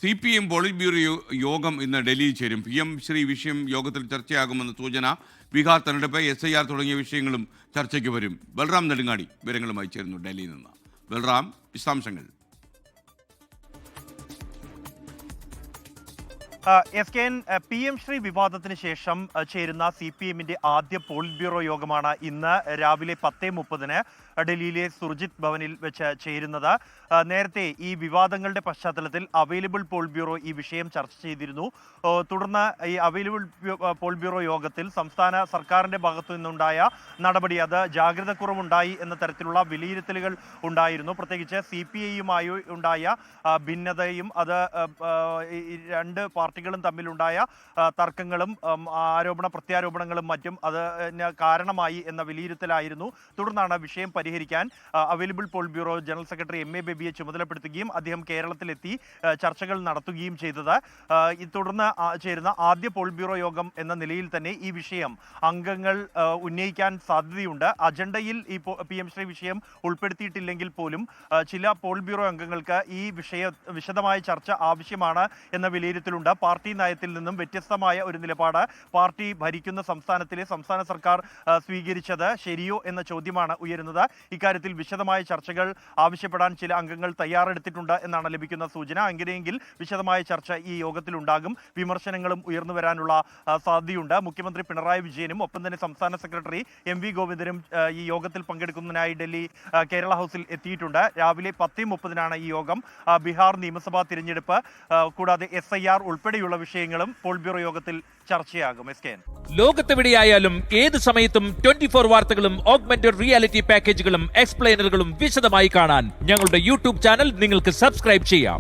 CPM polit bureau യോഗം ഇന്ന് ഡൽഹിയിൽ ചേരും. PM ശ്രീ വിഷയം യോഗത്തിൽ ചർച്ചയാകുമെന്ന സൂചന. ബീഹാർ തെരഞ്ഞെടുപ്പ്, SIR തുടങ്ങിയ വിഷയങ്ങളും ചർച്ചയ്ക്ക് വരും. ബൽറാം നെടുങ്ങാടി വിവരങ്ങളുമായി ചേരുന്നു ഡൽഹിയിൽ നിന്ന്. ബൽറാം, വിശദാംശങ്ങൾ. PM ശ്രീ വിവാദത്തിന് ശേഷം ചേരുന്ന CPMന്റെ ആദ്യ പോളിറ്റ് ബ്യൂറോ യോഗമാണ് ഇന്ന് രാവിലെ 10:30 ഡൽഹിയിലെ സുർജിത് ഭവനിൽ വെച്ച് ചേരുന്നത്. നേരത്തെ ഈ വിവാദങ്ങളുടെ പശ്ചാത്തലത്തിൽ അവൈലബിൾ പോളിറ്റ് ബ്യൂറോ ഈ വിഷയം ചർച്ച ചെയ്തിരുന്നു. തുടർന്ന് ഈ അവൈലബിൾ പോളിറ്റ് ബ്യൂറോ യോഗത്തിൽ സംസ്ഥാന സർക്കാരിൻ്റെ ഭാഗത്തു നിന്നുണ്ടായ നടപടി, അത് ജാഗ്രത കുറവുണ്ടായി എന്ന തരത്തിലുള്ള വിലയിരുത്തലുകൾ ഉണ്ടായിരുന്നു. പ്രത്യേകിച്ച് CPIയുമായി ഉണ്ടായ ഭിന്നതയും അത് രണ്ട് പാർട്ടികളും തമ്മിലുണ്ടായ തർക്കങ്ങളും ആരോപണ പ്രത്യാരോപണങ്ങളും മറ്റും അതിന് കാരണമായി എന്ന വിലയിരുത്തലായിരുന്നു. തുടർന്നാണ് വിഷയം പരിഹരിക്കാൻ available polit bureau general secretary MA ബേബിയെ ചുമതലപ്പെടുത്തുകയും അദ്ദേഹം കേരളത്തിലെത്തി ചർച്ചകൾ നടത്തുകയും ചെയ്തത്. തുടർന്ന് ചേരുന്ന ആദ്യ പോളിറ്റ് ബ്യൂറോ യോഗം എന്ന നിലയിൽ തന്നെ ഈ വിഷയം അംഗങ്ങൾ ഉന്നയിക്കാൻ സാധ്യതയുണ്ട്. അജണ്ടയിൽ ഈ PM ശ്രീ വിഷയം ഉൾപ്പെടുത്തിയിട്ടില്ലെങ്കിൽ പോലും ചില പോളിറ്റ് ബ്യൂറോ അംഗങ്ങൾക്ക് ഈ വിശദമായ ചർച്ച ആവശ്യമാണ് എന്ന വിലയിരുത്തലുണ്ട്. പാർട്ടി നയത്തിൽ നിന്നും വ്യത്യസ്തമായ ഒരു നിലപാട് പാർട്ടി ഭരിക്കുന്ന സംസ്ഥാന സർക്കാർ സ്വീകരിച്ചത് ശരിയോ എന്ന ചോദ്യമാണ് ഉയരുന്നത്. ഇക്കാര്യത്തിൽ വിശദമായ ചർച്ചകൾ ആവശ്യപ്പെടാൻ ചില അംഗങ്ങൾ തയ്യാറെടുത്തിട്ടുണ്ട് എന്നാണ് ലഭിക്കുന്ന സൂചന. അങ്ങനെയെങ്കിൽ വിശദമായ ചർച്ച ഈ യോഗത്തിലുണ്ടാകും. വിമർശനങ്ങളും ഉയർന്നു വരാനുള്ള സാധ്യതയുണ്ട്. മുഖ്യമന്ത്രി പിണറായി വിജയനും ഒപ്പം തന്നെ സംസ്ഥാന സെക്രട്ടറി MV ഗോവിന്ദനും ഈ യോഗത്തിൽ പങ്കെടുക്കുന്നതിനായി ഡൽഹി കേരള ഹൗസിൽ എത്തിയിട്ടുണ്ട്. രാവിലെ 10:30 ഈ യോഗം. ബീഹാർ നിയമസഭാ തിരഞ്ഞെടുപ്പ് കൂടാതെ SIR ഉൾപ്പെടെയുള്ള വിഷയങ്ങളും പോളിറ്റ് ബ്യൂറോ യോഗത്തിൽ ചർച്ചയാകും. ലോകത്തെവിടെയായാലും ഏത് സമയത്തും 24 വാർത്തകളും ഓഗ്മെന്റഡ് റിയാലിറ്റി പാക്കേജുകളും എക്സ്പ്ലെയിനറുകളും വിശദമായി കാണാൻ ഞങ്ങളുടെ YouTube ചാനൽ നിങ്ങൾക്ക് സബ്സ്ക്രൈബ് ചെയ്യാം.